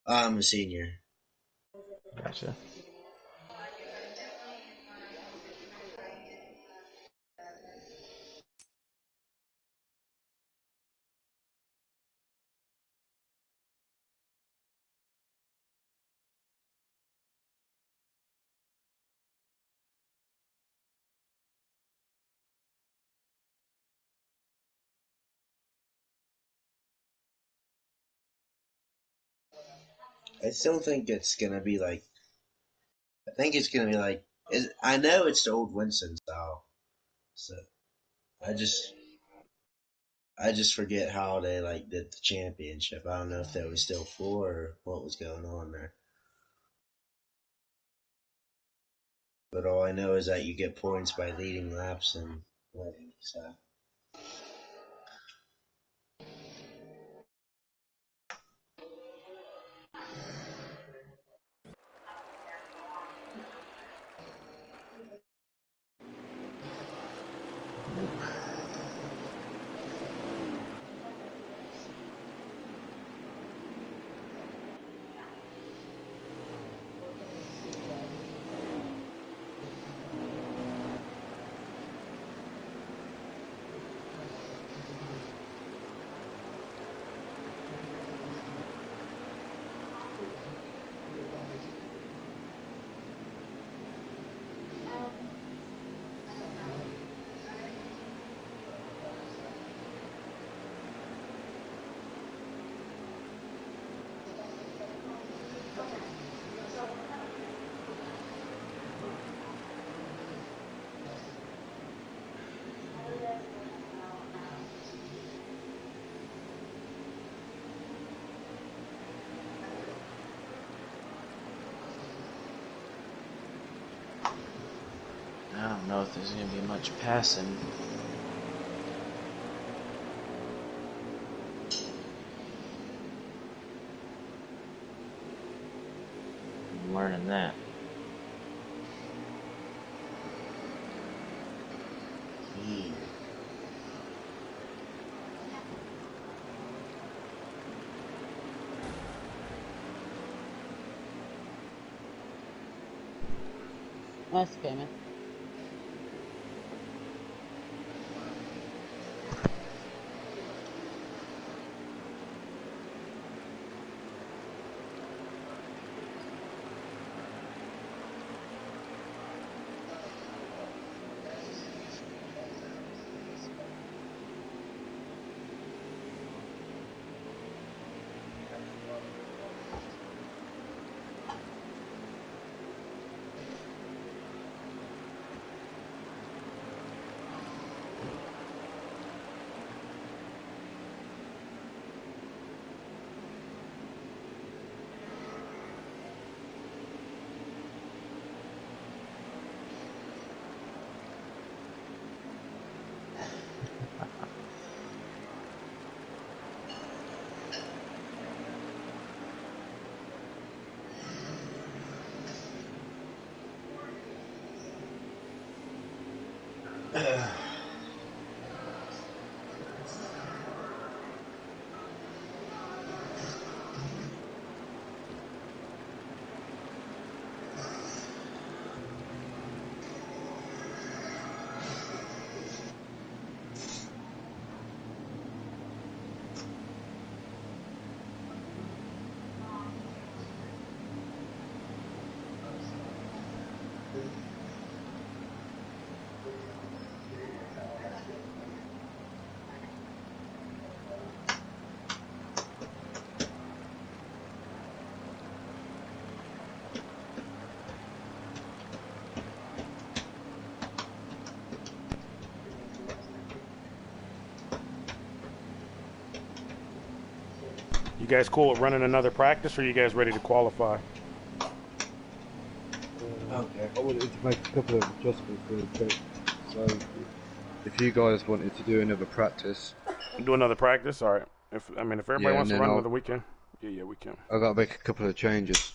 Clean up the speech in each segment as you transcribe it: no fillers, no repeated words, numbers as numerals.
I'm a senior. Gotcha. I still think it's gonna be like. I think it's gonna be like. I know it's the old Winston style, so I just I just forget how they like did the championship. I don't know if there was still four or what was going on there. But all I know is that you get points by leading laps and winning. So I don't know if there's gonna be much passing. I'm learning that. hmm. That's okay, man. You guys cool at running another practice, or are you guys ready to qualify? Okay. I wanted to make a couple of adjustments to the trip. So, if you guys wanted to do another practice, Do another practice? All right. If everybody yeah, wants and to then run another weekend, yeah, we can. I got to make a couple of changes.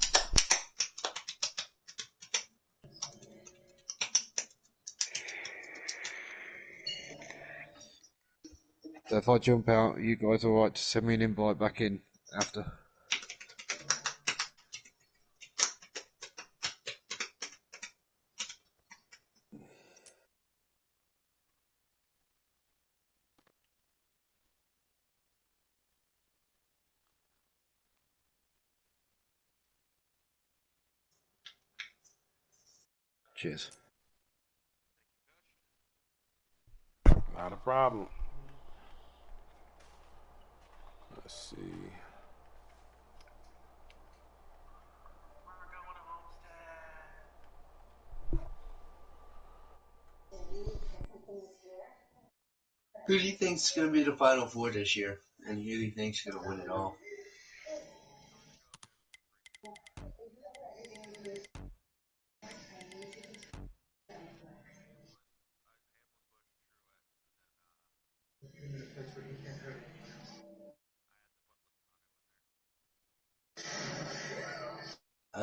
So if I jump out, you guys alright to send me an invite back in after? Cheers. Not a problem. Let's see. Who do you think's going to be the Final Four this year? And who do you think's going to win it all?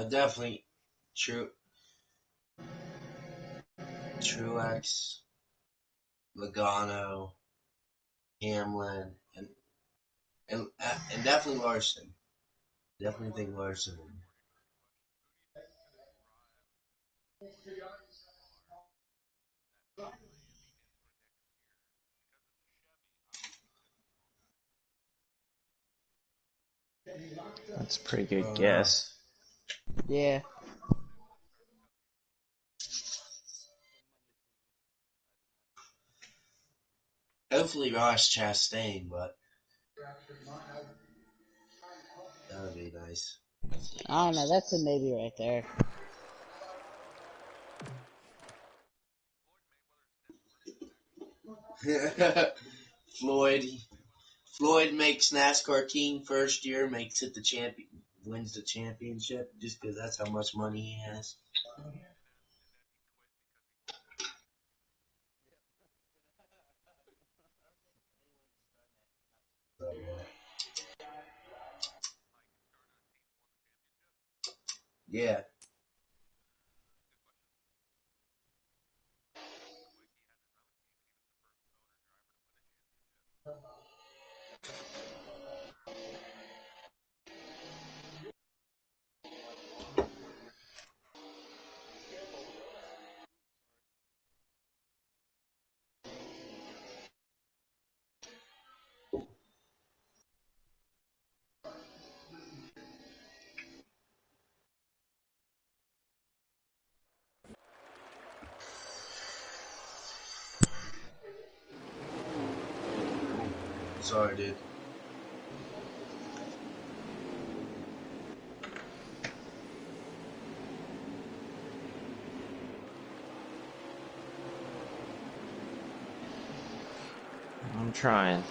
Definitely Truex, Logano, Hamlin, and definitely Larson. Definitely think Larson. That's a pretty good Oh no. guess. Yeah. Hopefully Ross Chastain, but that would be nice. I don't know. That's a maybe right there. Floyd Floyd makes NASCAR team first year, makes it the champion, wins the championship just because that's how much money he has. So, yeah. Sorry, dude. I'm trying.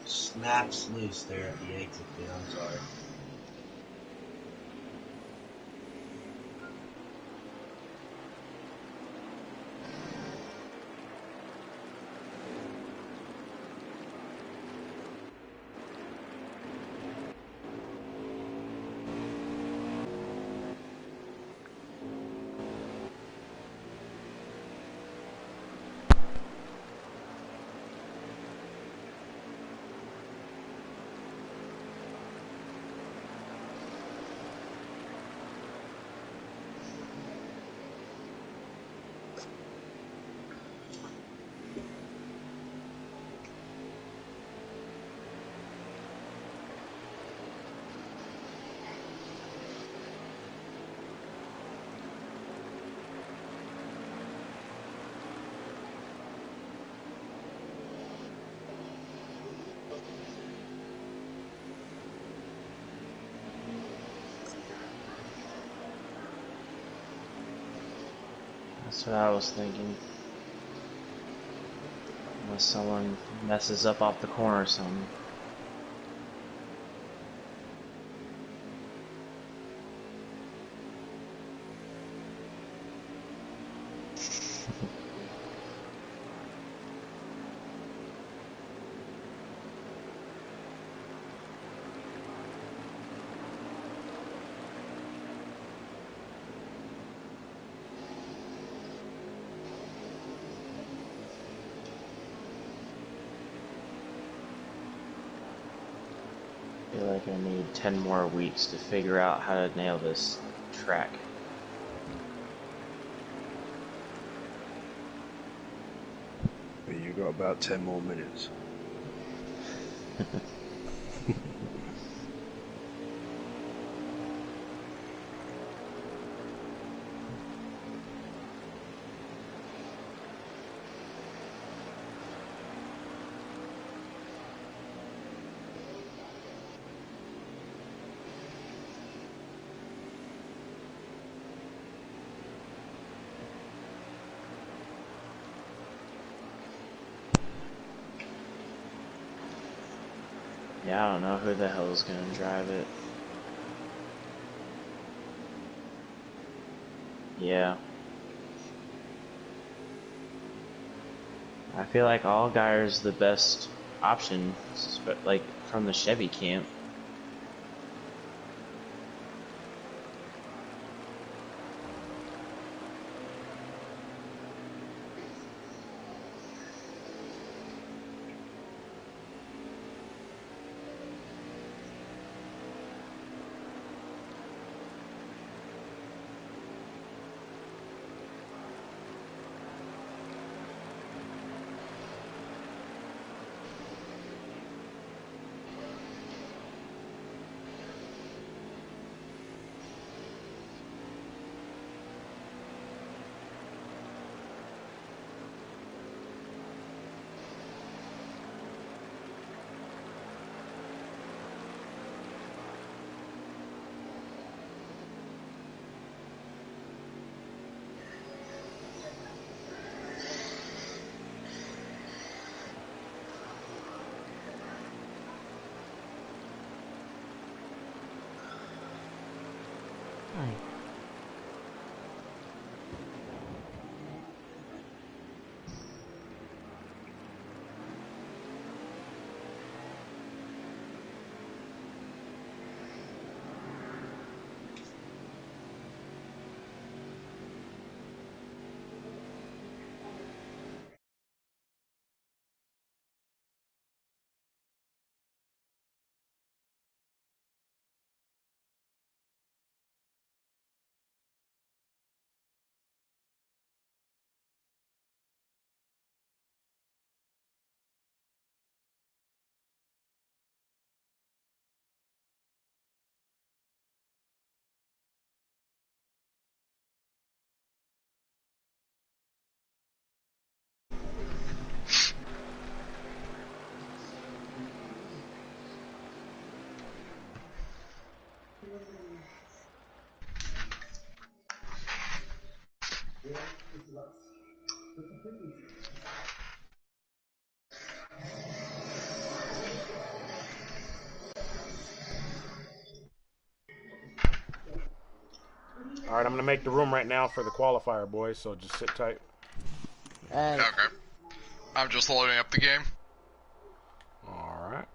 Snaps loose there at the exit, dude. I'm sorry. That's what I was thinking. Unless someone messes up off the corner or something. I feel like I need 10 more weeks to figure out how to nail this track. But you got about 10 more minutes. Yeah, I don't know who the hell is gonna drive it. Yeah. I feel like Allgaier's the best option, like from the Chevy camp. Hi. All right, I'm gonna make the room right now for the qualifier, boys. So just sit tight. Alright. Okay. I'm just loading up the game. All right.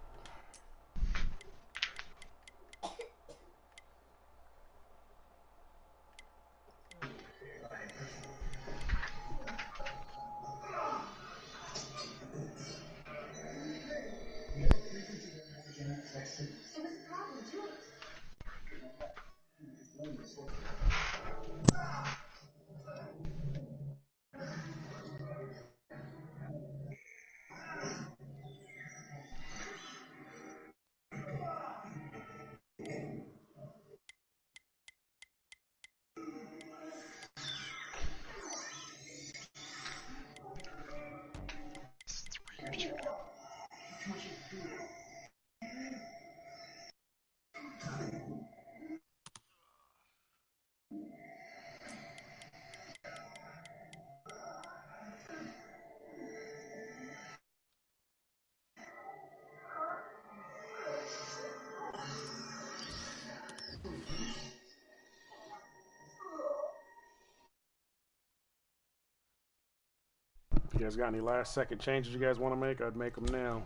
guys got any last second changes you guys want to make? I'd make them now.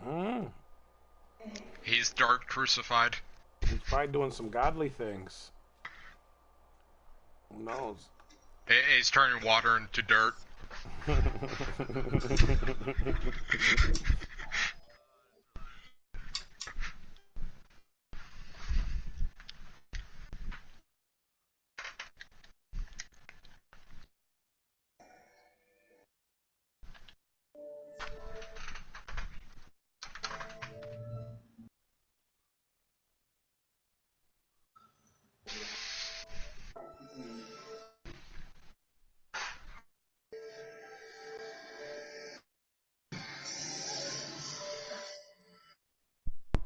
Hmm. He's dirt crucified. He's probably doing some godly things. Who knows? He's turning water into dirt.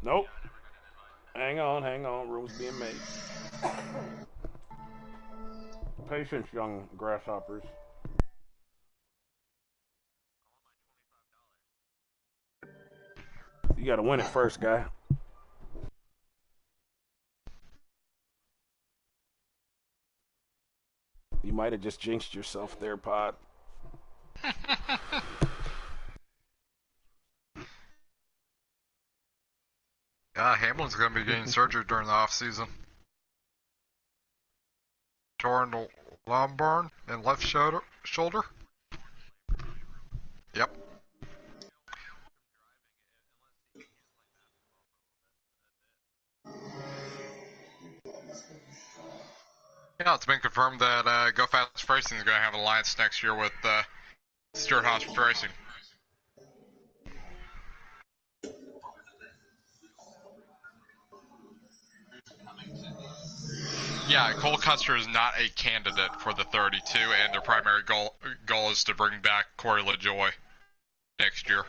Nope. Hang on. Room's being made. Patience, young grasshoppers. You gotta win it first, guy. You might have just jinxed yourself there, Pod. Yeah, Hamlin's going to be getting surgery during the off season. Torn lumbar and left shoulder. Yep. Yeah, it's been confirmed that Go Fast Racing is going to have an alliance next year with Stewart Haas Racing. Yeah, Cole Custer is not a candidate for the 32, and their primary goal is to bring back Corey LaJoy next year.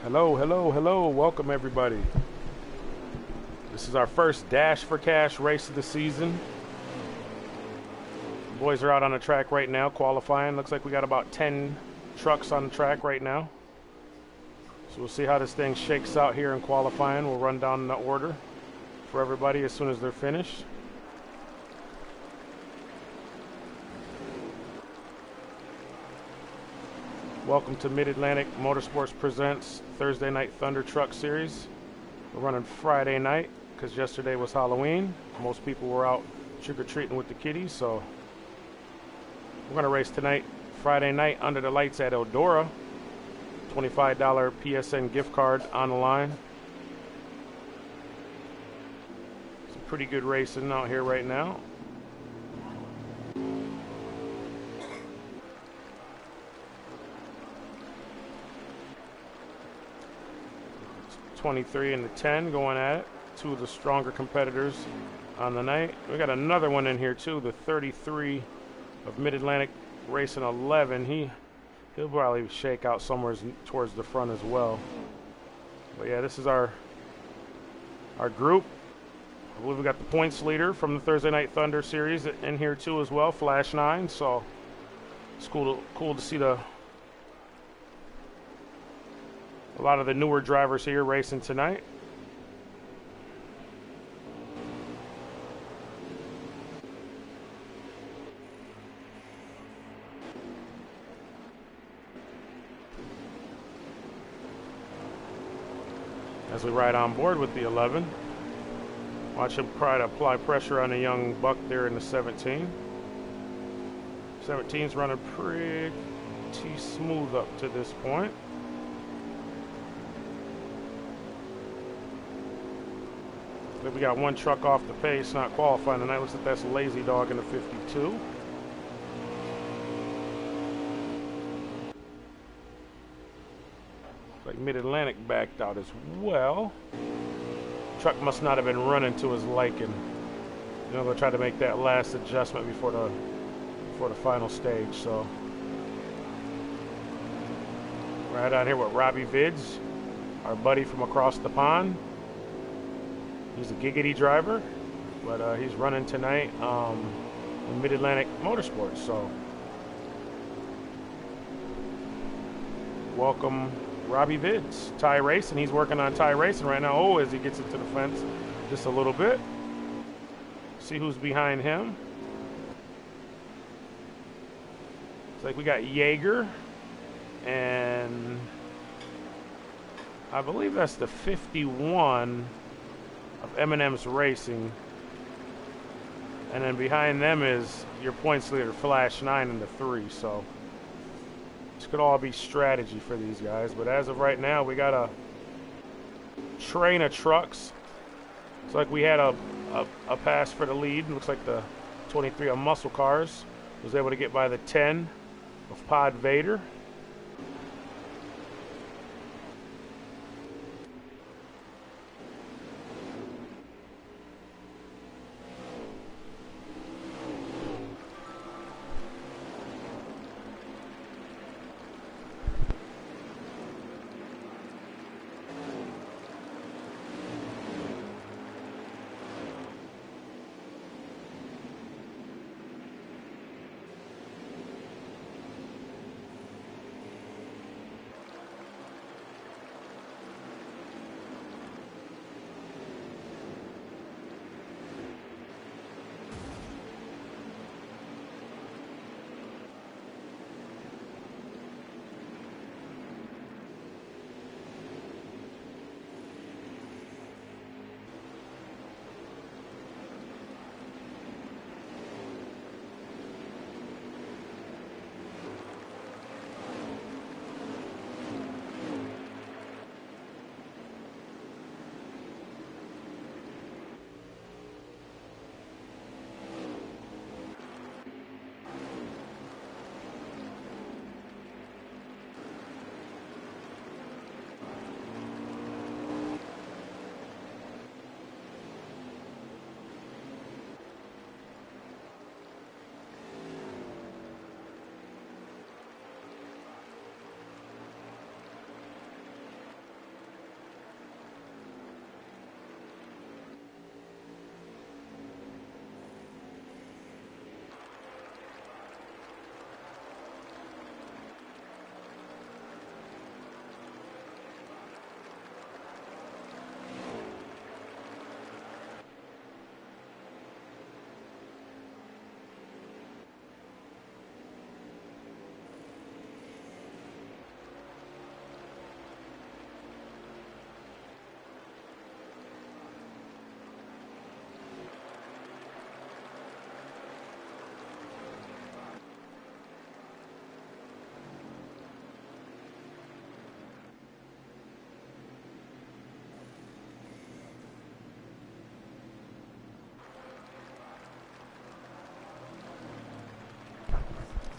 Hello, hello, hello. Welcome, everybody. This is our first Dash for Cash race of the season. The boys are out on the track right now qualifying. Looks like we got about 10 trucks on the track right now. So we'll see how this thing shakes out here in qualifying. We'll run down the order for everybody as soon as they're finished. Welcome to Mid-Atlantic Motorsports Presents Thursday Night Thunder Truck Series. We're running Friday night because yesterday was Halloween. Most people were out trick-or-treating with the kiddies, so we're going to race tonight, Friday night, under the lights at Eldora. $25 PSN gift card on the line. Some pretty good racing out here right now. 23 and the 10 going at it. Two of the stronger competitors on the night. We got another one in here too, the 33 of Mid-Atlantic racing 11. He'll probably shake out somewhere towards the front as well. But yeah, this is our group. I believe we got the points leader from the Thursday Night Thunder series in here too as well, Flash 9. So it's cool to see a lot of the newer drivers here racing tonight. As we ride on board with the 11. Watch him try to apply pressure on the young buck there in the 17. 17's running pretty smooth up to this point. We got one truck off the pace, not qualifying tonight. Looks like that's Lazy Dog in the 52. Like Mid-Atlantic backed out as well. Truck must not have been running to his liking. You know, they'll try to make that last adjustment before the final stage. So right out here with Robbie Vids, our buddy from across the pond. He's a giggity driver, but he's running tonight in Mid-Atlantic Motorsports. So welcome Robbie Vids, Ty Racing. He's working on Ty Racing right now. Oh, as he gets into the fence just a little bit. See who's behind him. It's like we got Jaeger, and I believe that's the 51 of M&M's Racing. And then behind them is your points leader, Flash 9 in the 3. So this could all be strategy for these guys. But as of right now, we got a train of trucks. It's like we had a pass for the lead. Looks like the 23 of Muscle Cars was able to get by the 10 of Pod Vader.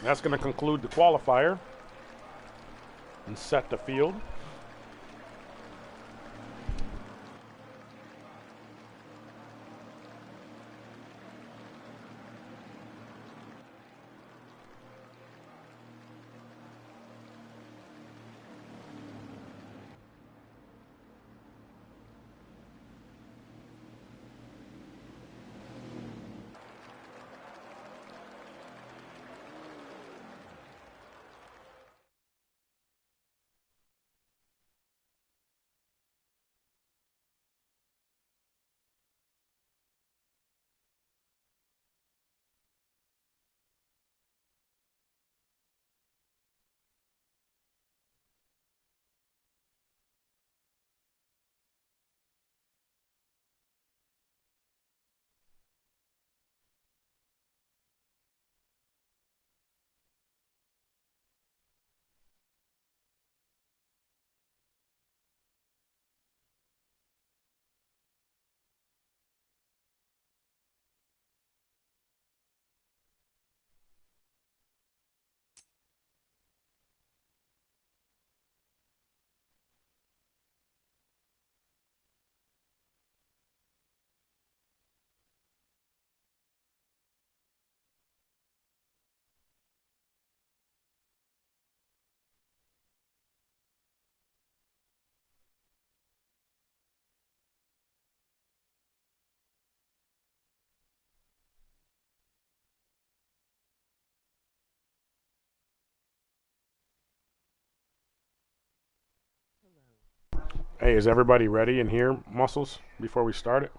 That's going to conclude the qualifier and set the field. Hey, is everybody ready in here, Muscles, before we start it?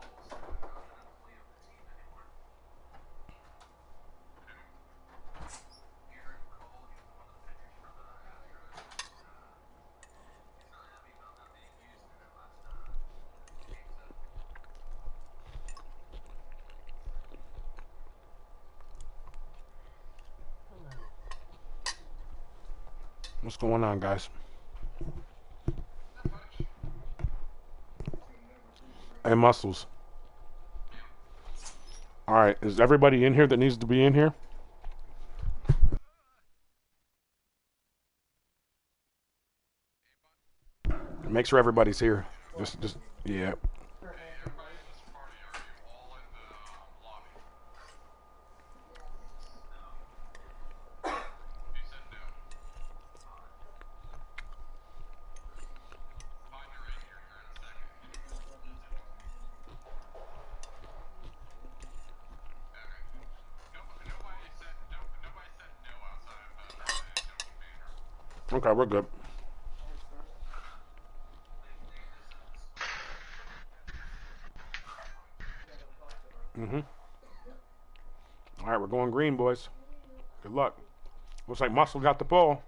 What's going on, guys? Hey, Muscles. All right, is everybody in here that needs to be in here? Make sure everybody's here. Just, yeah. Okay, we're good. Mm-hmm. All right, we're going green, boys. Good luck. Looks like Muscle got the pole.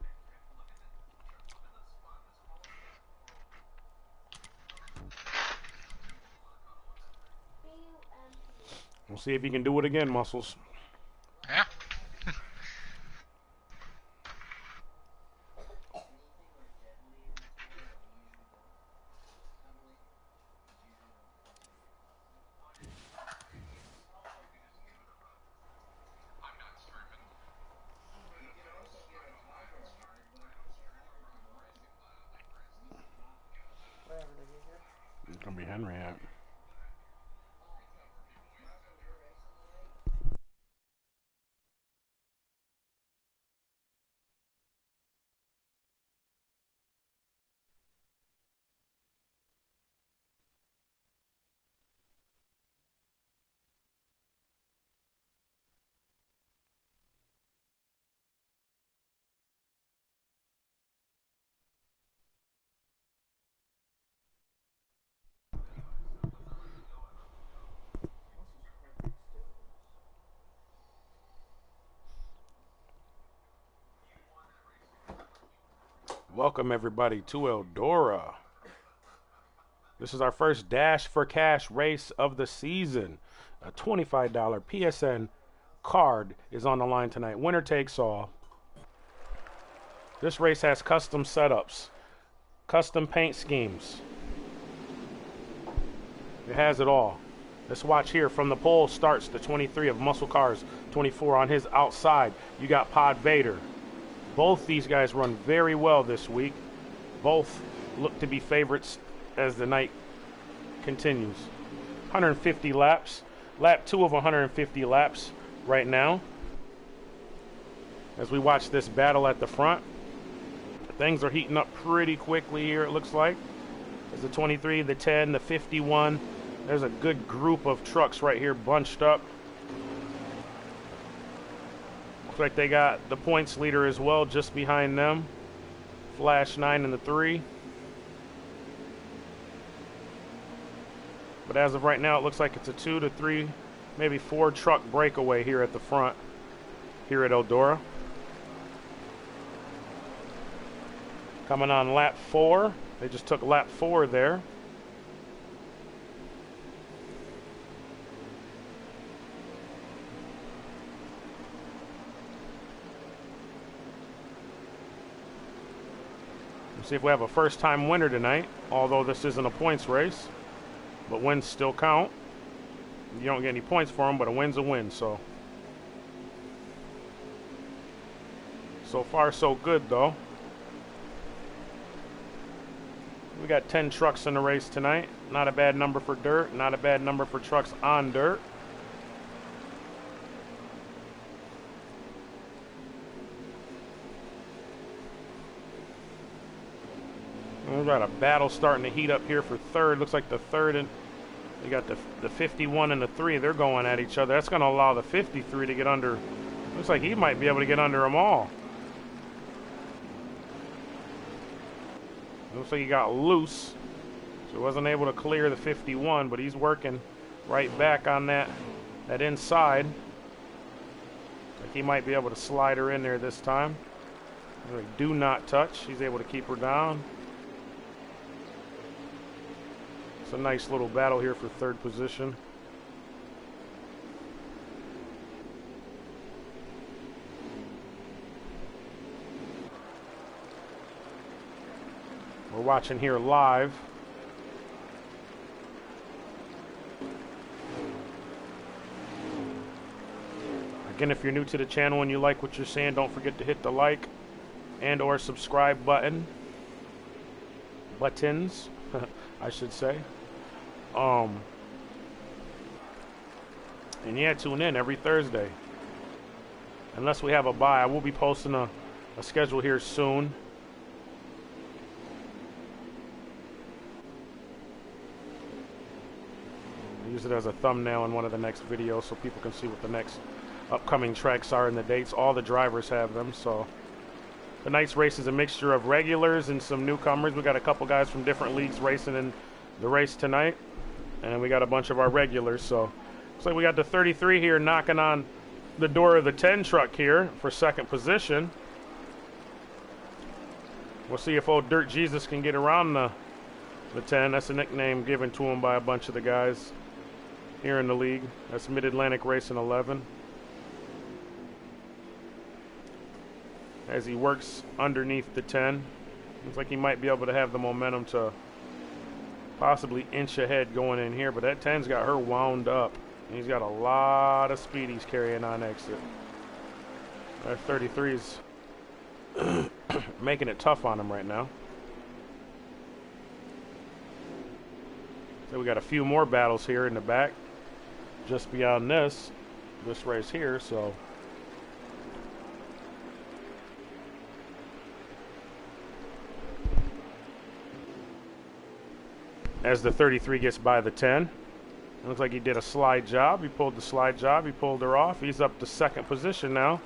We'll see if he can do it again, Muscles. Yeah. It's gonna be Henry at. Welcome everybody to Eldora. This is our first Dash for Cash race of the season. A $25 PSN card is on the line tonight. Winner takes all. This race has custom setups, custom paint schemes. It has it all. Let's watch here. From the pole starts the 23 of Muscle Cars, 24 on his outside. You got Pod Vader. Both these guys run very well this week. Both look to be favorites as the night continues. 150 laps. Lap 2 of 150 laps right now. As we watch this battle at the front. Things are heating up pretty quickly here, it looks like. There's the 23, the 10, the 51. There's a good group of trucks right here bunched up. Looks like they got the points leader as well just behind them. Flash 9 and the 3. But as of right now, it looks like it's a 2 to 3, maybe 4 truck breakaway here at the front, here at Eldora. Coming on lap 4. They just took lap 4 there. Let's see if we have a first-time winner tonight, although this isn't a points race. But wins still count. You don't get any points for them, but a win's a win, so. So far, so good, though. We got 10 trucks in the race tonight. Not a bad number for dirt. Not a bad number for trucks on dirt. We've got a battle starting to heat up here for third. Looks like the third and we got the 51 and the 3. They're going at each other. That's going to allow the 53 to get under. Looks like he might be able to get under them all. Looks like he got loose, so he wasn't able to clear the 51, but he's working right back on that inside. Like he might be able to slide her in there this time. Like, do not touch. He's able to keep her down. It's a nice little battle here for third position. We're watching here live. Again, if you're new to the channel and you like what you're seeing, don't forget to hit the like and or subscribe button. Buttons, I should say. And yeah, tune in every Thursday. Unless we have a bye, I will be posting a schedule here soon. Use it as a thumbnail in one of the next videos so people can see what the next upcoming tracks are and the dates. All the drivers have them, so tonight's race is a mixture of regulars and some newcomers. We got a couple guys from different leagues racing in the race tonight, and we got a bunch of our regulars. So looks like we got the 33 here knocking on the door of the 10 truck here for second position. We'll see if old Dirt Jesus can get around the 10. That's a nickname given to him by a bunch of the guys here in the league. That's Mid-Atlantic Racing 11. As he works underneath the 10. Looks like he might be able to have the momentum to possibly inch ahead going in here, but that 10's got her wound up. He's got a lot of speed he's carrying on exit. That 33's making it tough on him right now. So we got a few more battles here in the back. Just beyond this race here, so as the 33 gets by the 10, it looks like he did a slide job. He pulled the slide job. He pulled her off. He's up to second position now,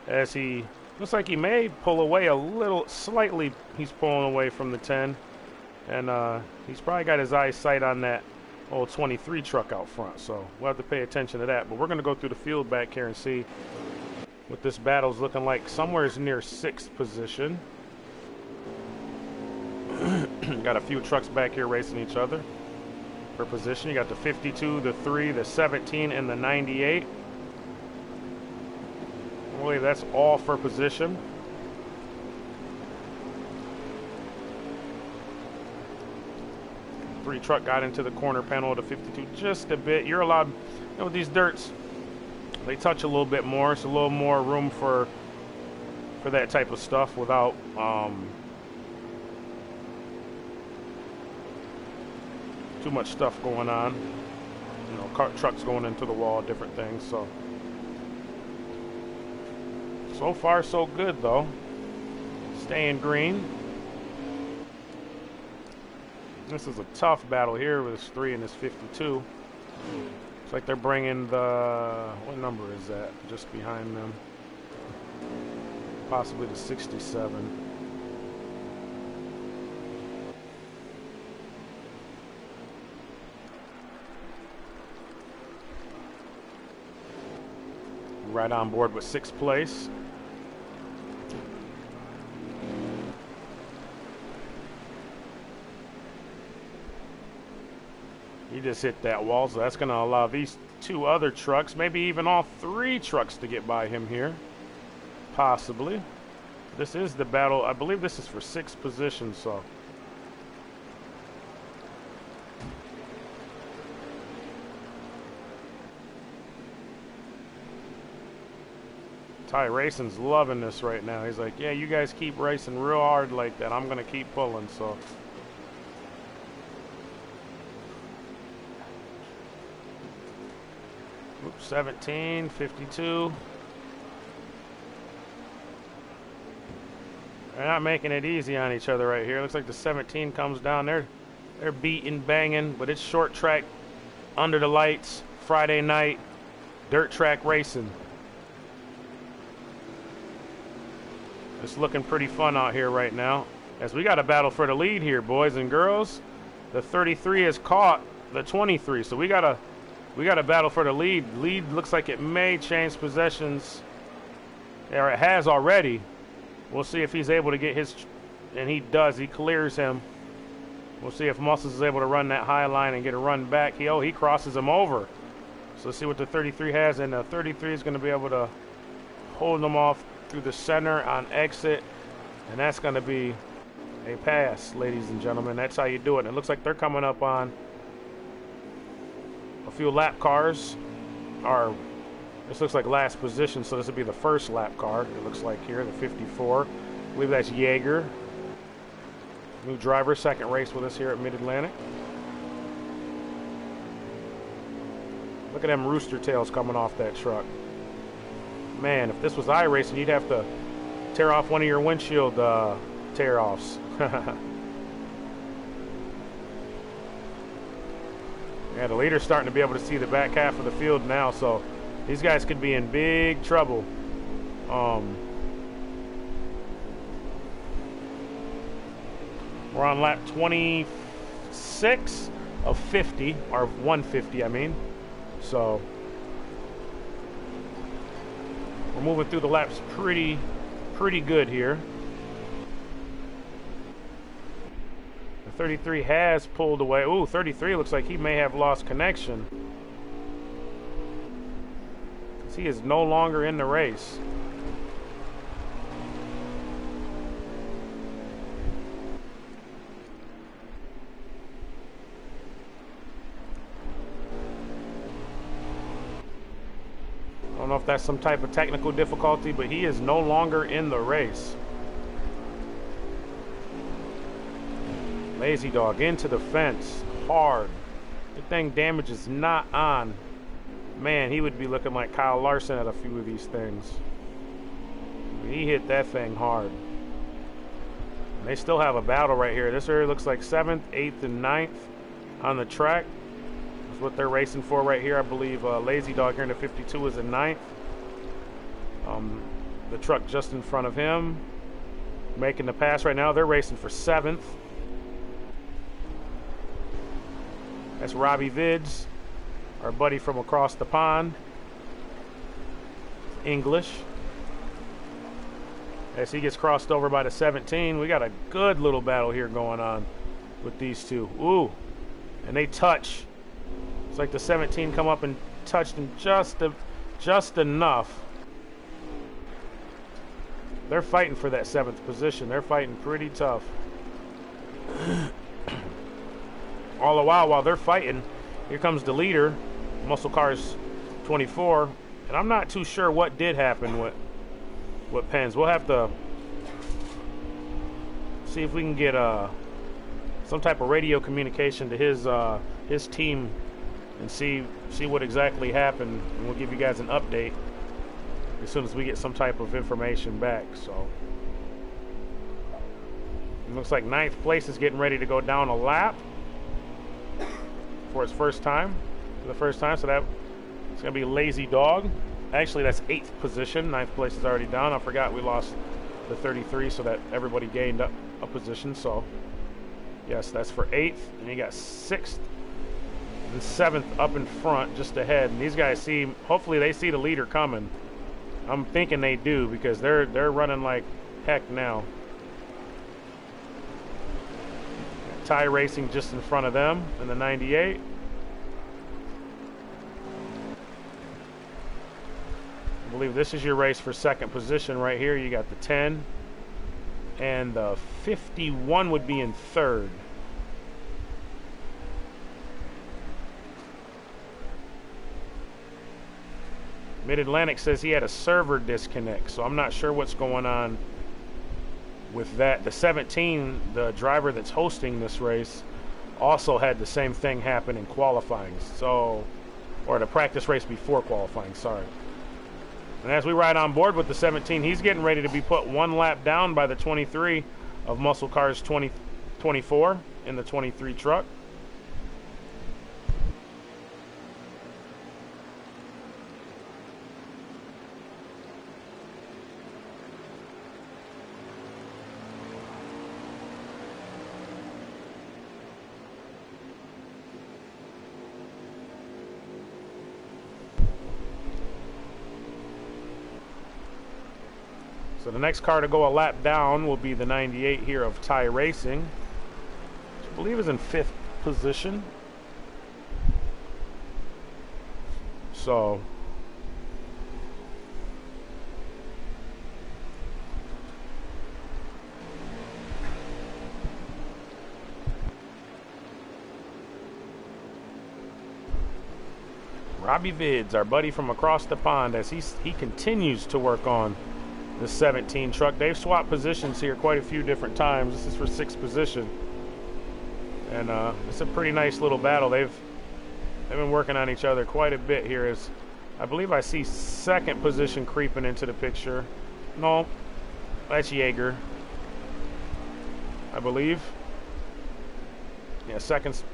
as he looks like he may pull away a little, slightly. He's pulling away from the 10, and he's probably got his eyes sight on that old 23 truck out front, so we'll have to pay attention to that. But we're going to go through the field back here and see what this battle's looking like. Somewhere's near sixth position. Got a few trucks back here racing each other for position. You got the 52, the 3, the 17, and the 98. I believe that's all for position. 53 truck got into the corner panel of the 52 just a bit. You're allowed, you know, with these dirts, they touch a little bit more. It's a little more room for that type of stuff without too much stuff going on. You know, trucks going into the wall, different things. So far so good though. Staying green. This is a tough battle here with this 3 and this 52. It's like they're bringing the, what number is that? Just behind them. Possibly the 67. Right on board with 6th place. He just hit that wall, so that's going to allow these 2 other trucks, maybe even all 3 trucks, to get by him here. Possibly. This is the battle. I believe this is for 6th position, so. Ty Racing's loving this right now. He's like, yeah, you guys keep racing real hard like that. I'm going to keep pulling, so. Oops, 17, 52. They're not making it easy on each other right here. Looks like the 17 comes down there. They're beating, banging, but it's short track, under the lights, Friday night, dirt track racing. It's looking pretty fun out here right now. As we got a battle for the lead here, boys and girls. The 33 has caught the 23, so we got a battle for the lead. Lead looks like it may change possessions, or it has already. We'll see if he's able to get his, and he does. He clears him. We'll see if Muscles is able to run that high line and get a run back. He crosses him over. So let's see what the 33 has, and the 33 is going to be able to hold him off through the center on exit, and that's going to be a pass, ladies and gentlemen. That's how you do it. And it looks like they're coming up on a few lap cars. This looks like last position, so this would be the first lap car. It looks like here, the 54. I believe that's Jaeger. New driver, second race with us here at Mid-Atlantic. Look at them rooster tails coming off that truck. Man, if this was iRacing, you'd have to tear off one of your windshield tear-offs. Yeah, the leader's starting to be able to see the back half of the field now, so these guys could be in big trouble. We're on lap 26 of 50, or 150, I mean. So we're moving through the laps pretty good here. The 33 has pulled away. Ooh, 33 looks like he may have lost connection. He is no longer in the race. I don't know if that's some type of technical difficulty, but he is no longer in the race. Lazy Dog into the fence, hard. Good thing damage is not on. Man, he would be looking like Kyle Larson at a few of these things. He hit that thing hard. And they still have a battle right here. This area looks like 7th, 8th, and 9th on the track. That's what they're racing for right here. I believe Lazy Dog here in the 52 is in 9th. The truck just in front of him, making the pass right now. They're racing for 7th. That's Robbie Vids, our buddy from across the pond. English. As he gets crossed over by the 17, we got a good little battle here going on with these two. Ooh, and they touch. It's like the 17 come up and touched him just enough. They're fighting for that 7th position. They're fighting pretty tough. all the while they're fighting, here comes the leader, Muscle Cars 24, and I'm not too sure what did happen with Pens. We'll have to see if we can get some type of radio communication to his team and see what exactly happened, and we'll give you guys an update as soon as we get some type of information back. So it looks like 9th place is getting ready to go down a lap for its first time. For the first time, so that it's going to be Lazy Dog. Actually, that's 8th position. 9th place is already down. I forgot we lost the 33, so that everybody gained up a position. So, yes, that's for 8th. And you got 6th and 7th up in front, just ahead. And these guys hopefully they see the leader coming. I'm thinking they do, because they're running like heck now. Ty Racing just in front of them in the 98. I believe this is your race for 2nd position right here. You got the 10, and the 51 would be in 3rd. Mid-Atlantic says he had a server disconnect, so I'm not sure what's going on with that. The 17, the driver that's hosting this race, also had the same thing happen in qualifying, or the practice race before qualifying, sorry. And as we ride on board with the 17, he's getting ready to be put 1 lap down by the 23 of Muscle Cars 24 in the 23 truck. So the next car to go a lap down will be the 98 here of Ty Racing, which I believe is in 5th position. So Robbie Vids, our buddy from across the pond, as he continues to work on the 17 truck. They've swapped positions here quite a few different times. This is for 6th position, and it's a pretty nice little battle. They've been working on each other quite a bit here. As I believe I see 2nd position creeping into the picture. No, that's Jaeger, I believe. Yeah, 2nd's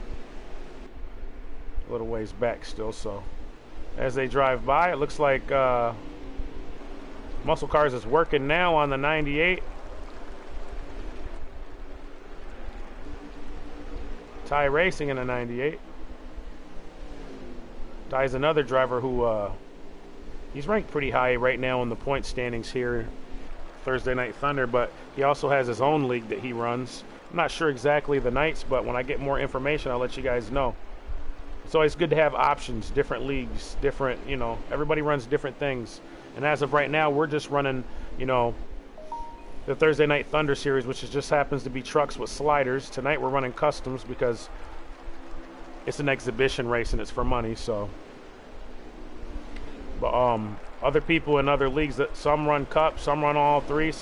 a little ways back still. So as they drive by, it looks like Muscle Cars is working now on the 98. Ty Racing in the 98. Ty's another driver who he's ranked pretty high right now in the point standings here, Thursday Night Thunder, but he also has his own league that he runs. I'm not sure exactly the nights, but when I get more information, I'll let you guys know. It's always good to have options, different leagues, different, everybody runs different things. And as of right now, we're just running, the Thursday Night Thunder series, which just happens to be trucks with sliders. Tonight we're running customs because it's an exhibition race and it's for money. So, but other people in other leagues, that some run cup, some run all 3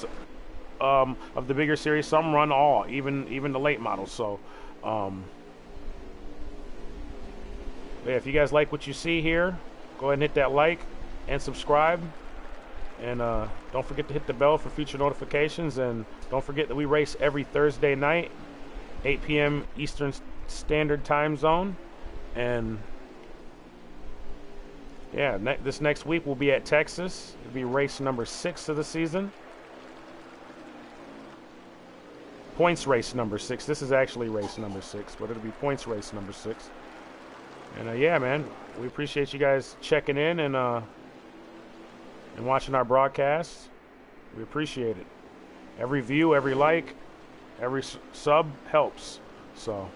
of the bigger series, some run all, even the late models. So, yeah, if you guys like what you see here, go ahead and hit that like and subscribe. And don't forget to hit the bell for future notifications. And don't forget that we race every Thursday night, 8 p.m. Eastern Standard Time Zone. And yeah, this next week we'll be at Texas. It'll be race number 6 of the season. Points race number 6. This is actually race number 6, but it'll be points race number 6. And yeah, man, we appreciate you guys checking in and watching our broadcasts. We appreciate it. Every view, every like, every sub helps. So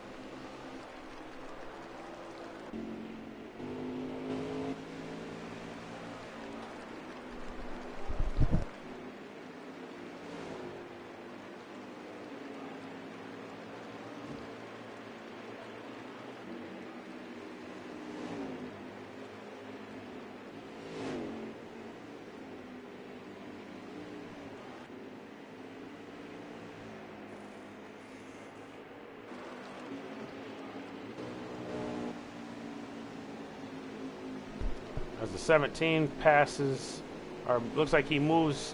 the 17 passes, or looks like he moves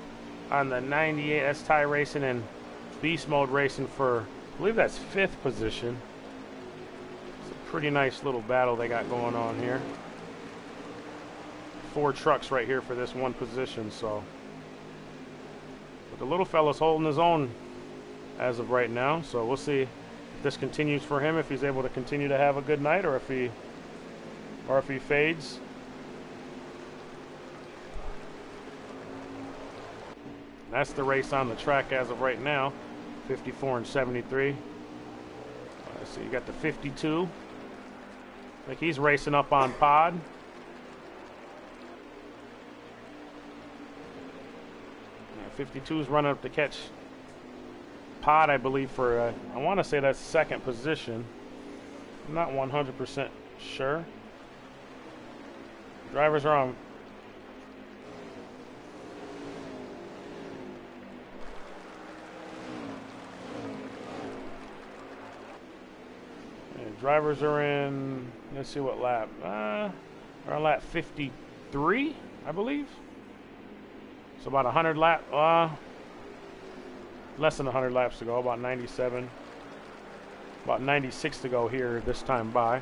on the 98. That's Ty Racing and Beast Mode Racing for, I believe that's 5th position. It's a pretty nice little battle they got going on here. 4 trucks right here for this one position, so. But the little fella's holding his own as of right now, so we'll see if this continues for him, if he's able to continue to have a good night, or if he fades. That's the race on the track as of right now, 54 and 73. So you got the 52. I think he's racing up on pod. Yeah, 52 is running up to catch pod, I believe, for, I want to say that's 2nd position. I'm not 100% sure. Drivers are on. Drivers are in, let's see what lap. Are on lap 53, I believe. So about 100 lap, less than 100 laps to go, about 97. About 96 to go here this time by.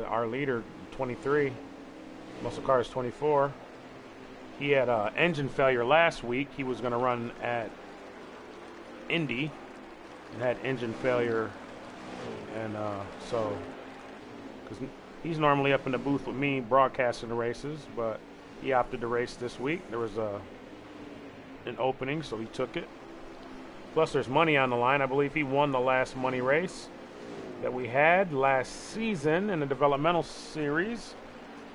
Our leader, 23. Muscle car is 24. He had engine failure last week. He was going to run at Indy and had engine failure. And so, because he's normally up in the booth with me broadcasting the races, but he opted to race this week. There was an opening, so he took it. Plus, there's money on the line. I believe he won the last money race that we had last season in the developmental series,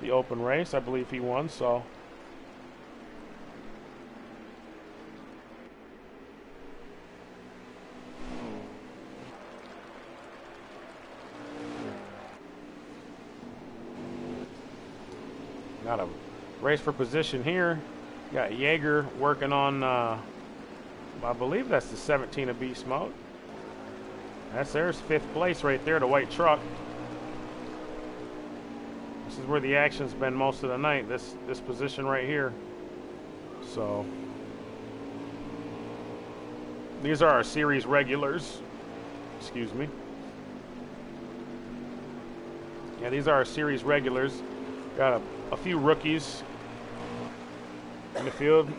the open race. I believe he won, so. Got a race for position here. Got Jaeger working on, I believe that's the 17 of Beast Mode. There's 5th place right there, the white truck. This is where the action's been most of the night, this position right here. So, these are our series regulars. Excuse me. Yeah, these are our series regulars. Got a few rookies in the field.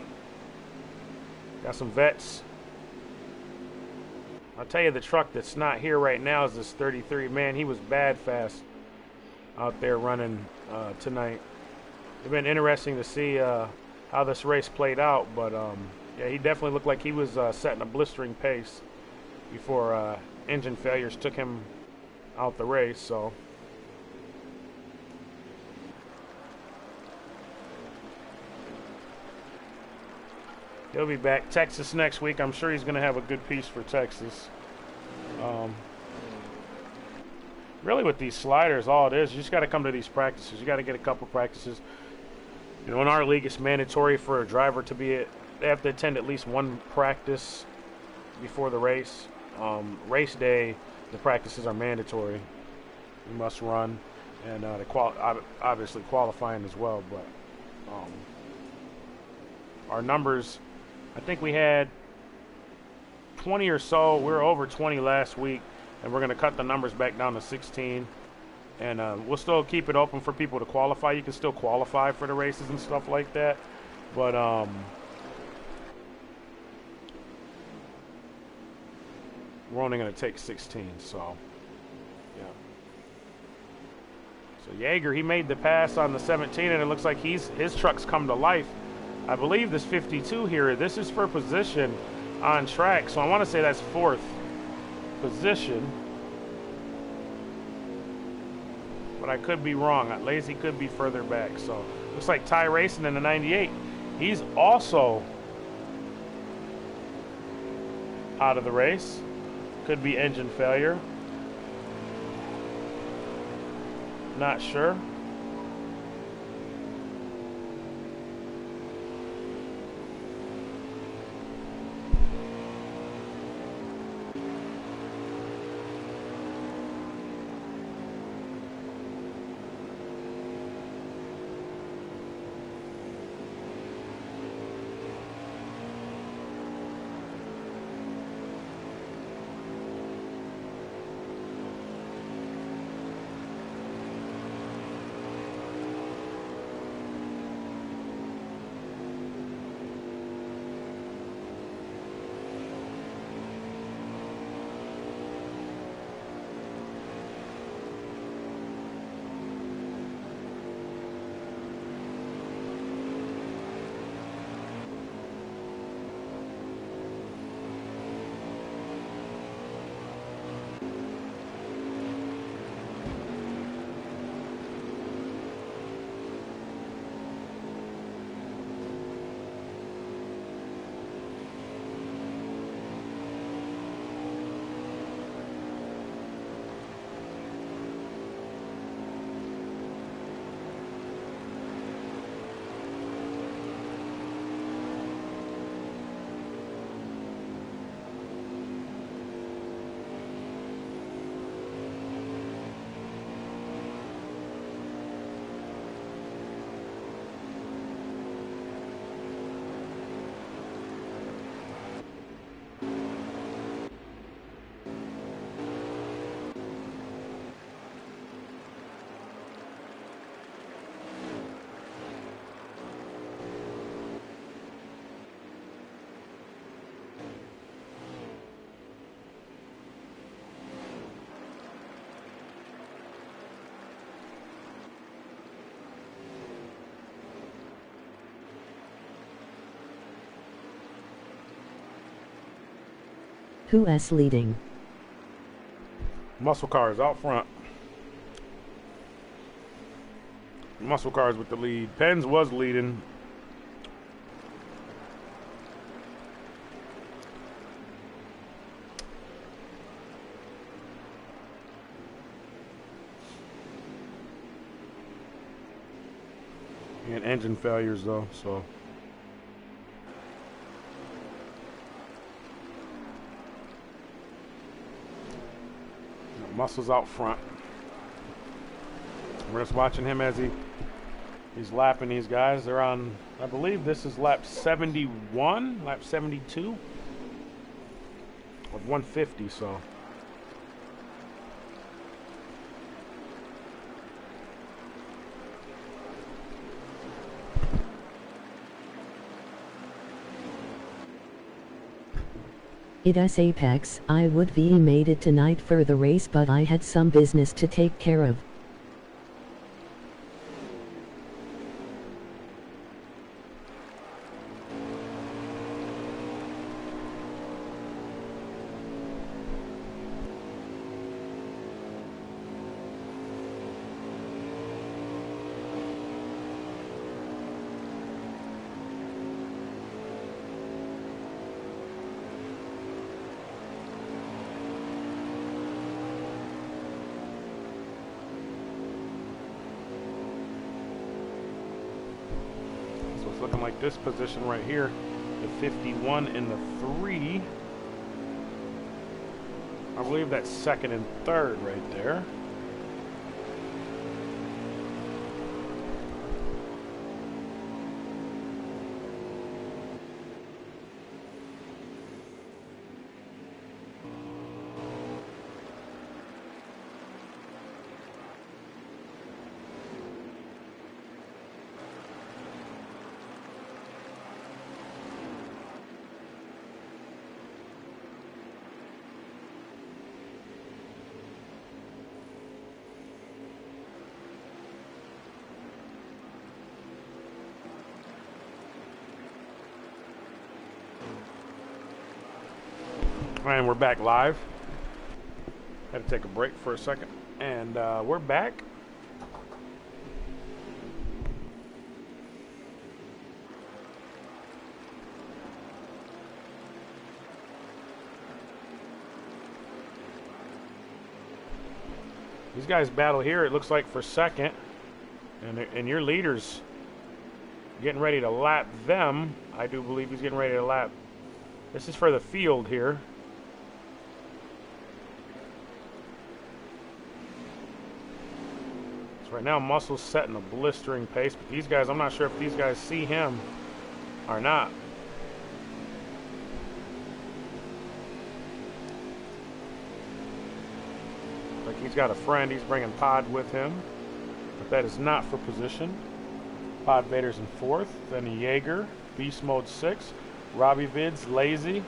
Got some vets. I'll tell you, the truck that's not here right now is this 33. Man, he was bad fast out there running tonight. It's been interesting to see how this race played out, but yeah, he definitely looked like he was setting a blistering pace before engine failures took him out the race. So. He'll be back. Texas next week. I'm sure he's going to have a good piece for Texas. Really, with these sliders, all it is, you just got to come to these practices. You got to get a couple practices. You know, in our league, it's mandatory for a driver to be they have to attend at least one practice before the race. Race day, the practices are mandatory. You must run, and obviously qualifying as well. But our numbers, I think we had 20 or so. We were over 20 last week, and we're going to cut the numbers back down to 16. And we'll still keep it open for people to qualify. You can still qualify for the races and stuff like that. But we're only going to take 16, so yeah. So Jaeger, he made the pass on the 17, and it looks like his truck's come to life. I believe this 52 here, this is for position on track, so I want to say that's 4th position. But I could be wrong. Lazy could be further back. So looks like Ty Racing in the 98. He's also out of the race. Could be engine failure. Not sure. Who's leading? Muscle cars out front. Muscle cars with the lead. Pens was leading. And engine failures though, so. Muscles out front. We're just watching him as he's lapping these guys. They're on, I believe this is lap 71, lap 72 of 150, so. It is Apex. I would be made it tonight for the race, but I had some business to take care of. Looking like this position right here, the 51 and the 3. I believe that's second and third right there. And we're back live. Had to take a break for a second. And we're back. These guys battle here, it looks like, for second. And your leader's getting ready to lap them. I do believe he's getting ready to lap. This is for the field here. Right now, Muscle's setting a blistering pace, but these guys, I'm not sure if these guys see him or not. Like he's got a friend, he's bringing Pod with him, but that is not for position. Pod Vader's in fourth, then Jaeger, Beast Mode 6, Robbie Vids, Lazy,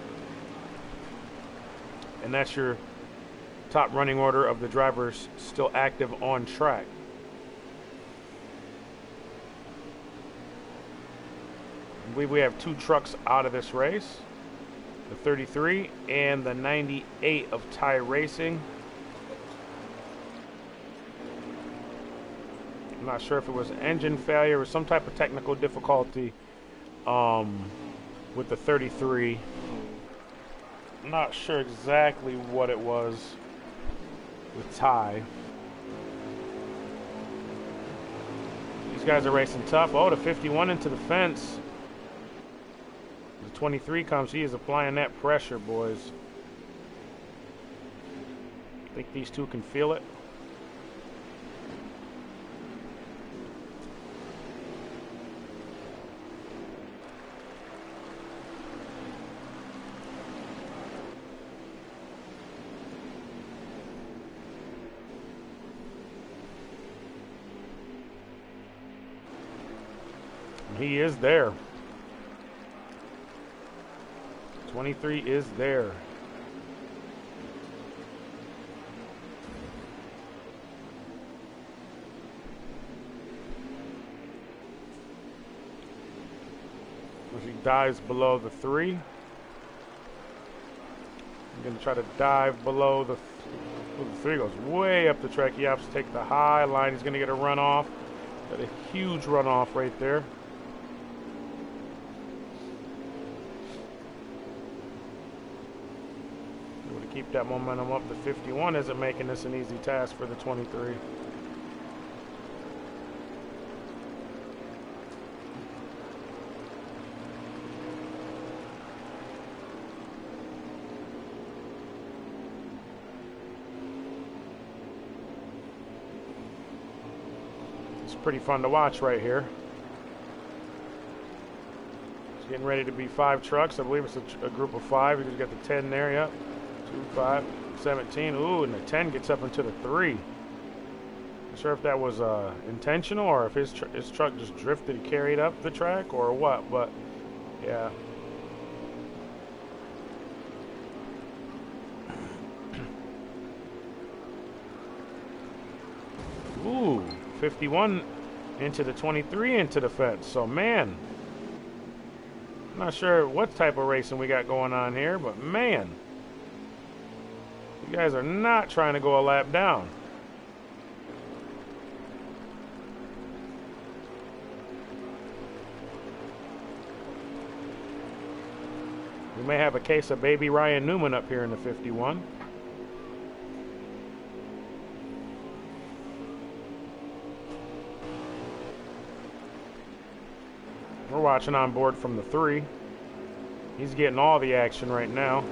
and that's your top running order of the drivers still active on track. I believe we have two trucks out of this race, the 33 and the 98 of Ty Racing. I'm not sure if it was engine failure or some type of technical difficulty with the 33. I'm not sure exactly what it was with Ty. These guys are racing tough. Oh, the 51 into the fence. 23 comes, he is applying that pressure, boys. I think these two can feel it. And he is there. 23 is there. As he dives below the 3. going to try to dive below the... Ooh, the 3 goes way up the track. He opts to take the high line. He's going to get a runoff. Got a huge runoff right there. Able to keep that momentum up. The 51 isn't making this an easy task for the 23. Pretty fun to watch right here. It's getting ready to be 5 trucks. I believe it's a group of 5. You just got the 10 there, yep. 2, 5, 17. Ooh, and the 10 gets up into the 3. Not sure if that was intentional or if his truck just drifted and carried up the track or what, but yeah. Ooh, 51 into the 23 into the fence. So, man, I'm not sure what type of racing we got going on here, but man, you guys are not trying to go a lap down. We may have a case of baby Ryan Newman up here in the 51. We're watching on board from the 3. He's getting all the action right now.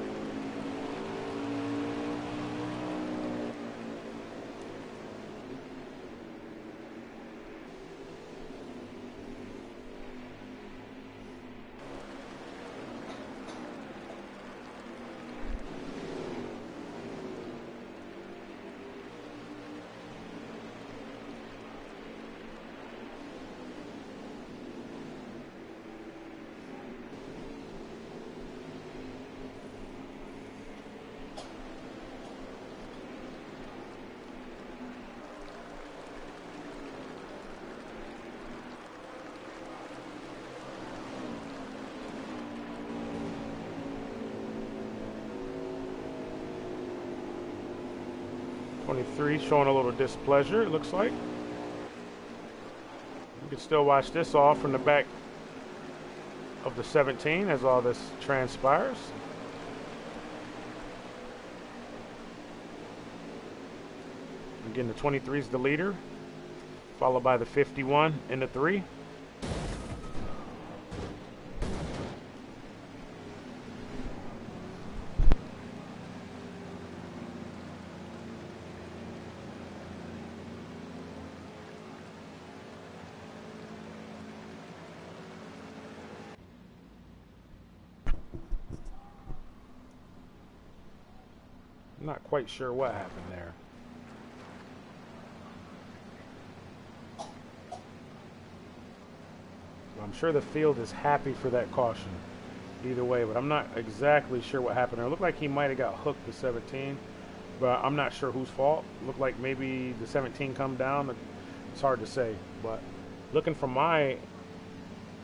Showing a little displeasure, it looks like. You can still watch this off from the back of the 17 as all this transpires. Again, the 23 is the leader, followed by the 51 and the 3. I'm not quite sure what happened there. I'm sure the field is happy for that caution either way, but I'm not exactly sure what happened there. It looked like he might have got hooked the 17, but I'm not sure whose fault. It looked like maybe the 17 come down. It's hard to say, but looking from my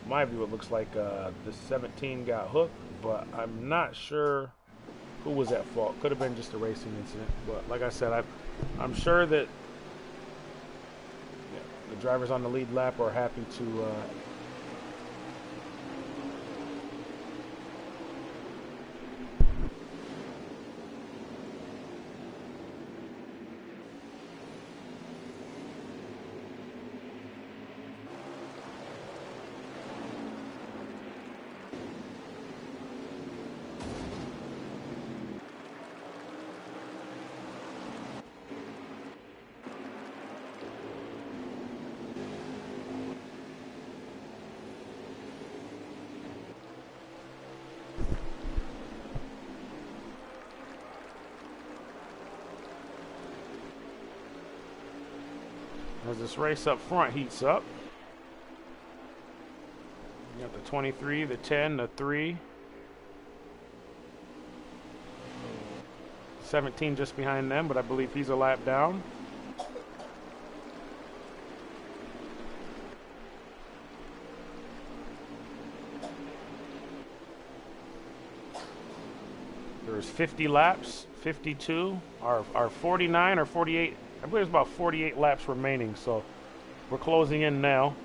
view, it looks like the 17 got hooked, but I'm not sure who was at fault. Could have been just a racing incident, but like I said, I'm sure that the drivers on the lead lap are happy to as this race up front heats up. You got the 23, the 10, the 3. 17 just behind them, but I believe he's a lap down. there's 50 laps, 52, or 49 or 48. I believe there's about 48 laps remaining, so we're closing in now.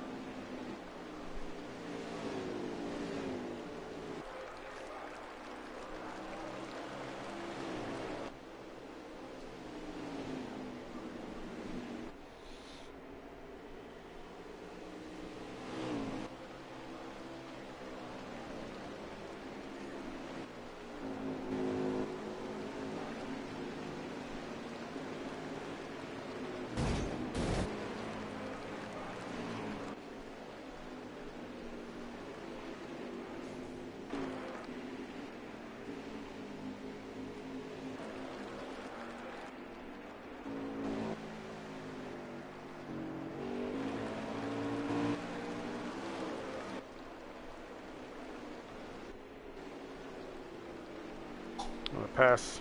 I'm gonna pass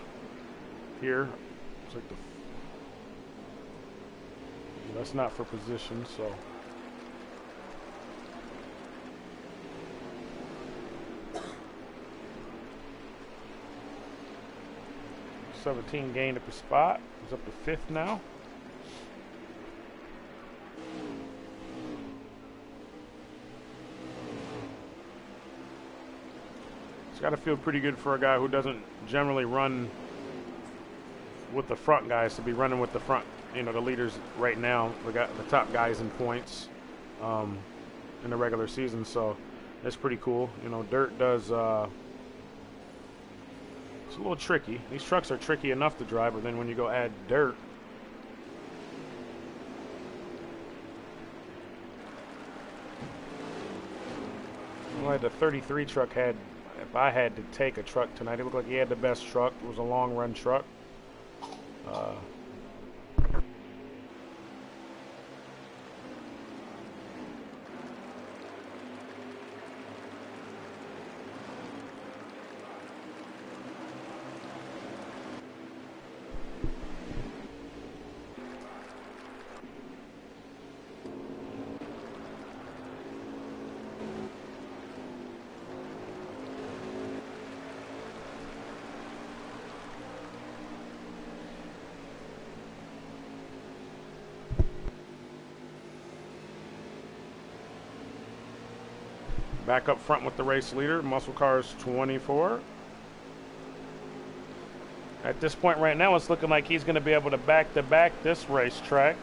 here. It's like that's not for position, so. $17 gained up a spot. He's up to 5th now. It's got to feel pretty good for a guy who doesn't generally run with the front guys to be running with the front, you know, the leaders right now. We got the top guys in points in the regular season, so that's pretty cool. You know, dirt does. It's a little tricky. These trucks are tricky enough to drive, but then when you go add dirt, well, the 33 truck had, if I had to take a truck tonight, it looked like he had the best truck. It was a long run truck. Back up front with the race leader, Muscle Cars 24. At this point right now, it's looking like he's going to be able to back-to-back this racetrack.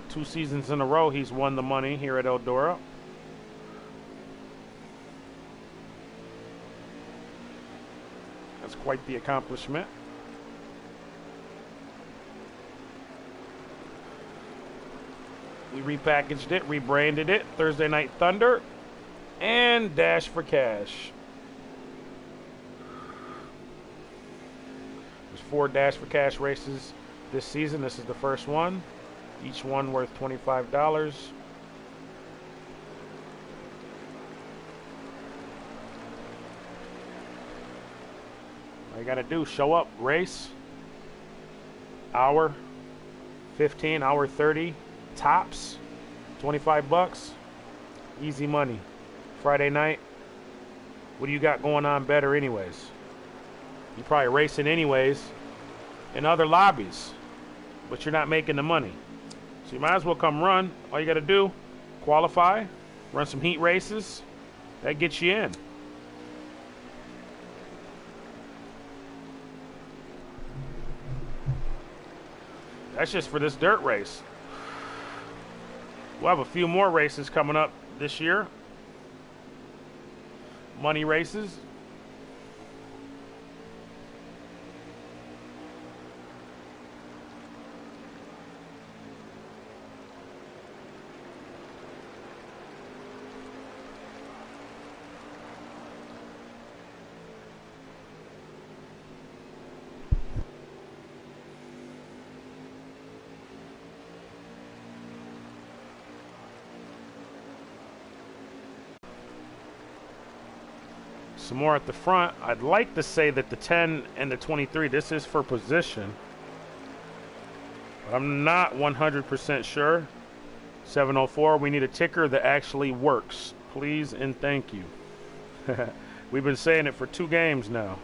2 seasons in a row, he's won the money here at Eldora. That's quite the accomplishment. We repackaged it, rebranded it, Thursday Night Thunder, and Dash for Cash. There's 4 Dash for Cash races this season. This is the first one. Each one worth $25. All you gotta do, show up, race. Hour 15, hour 30, tops, 25 bucks. Easy money. Friday night, what do you got going on better anyways? You're probably racing anyways in other lobbies, but you're not making the money. So you might as well come run. All you got to do, qualify, run some heat races. That gets you in. That's just for this dirt race. We'll have a few more races coming up this year. Money races. Some more at the front. I'd like to say that the 10 and the 23, this is for position, but I'm not 100% sure. 704, we need a ticker that actually works. Please and thank you. We've been saying it for 2 games now.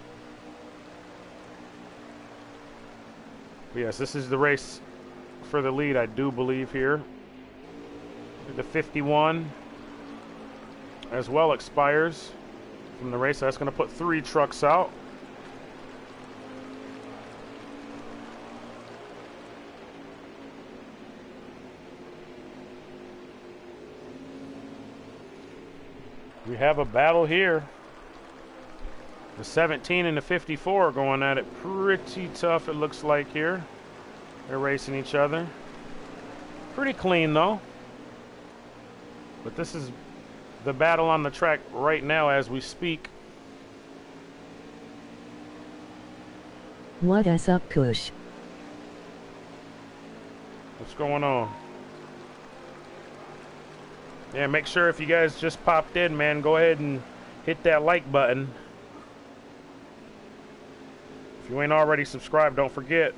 But yes, this is the race for the lead, I do believe here. The 51 as well expires from the race. That's going to put 3 trucks out. We have a battle here. The 17 and the 54 are going at it pretty tough, it looks like here. They're racing each other. Pretty clean, though. But this is the battle on the track right now as we speak. What is up, Kush? What's going on? Yeah, make sure if you guys just popped in, man, go ahead and hit that like button. If you ain't already subscribed, don't forget.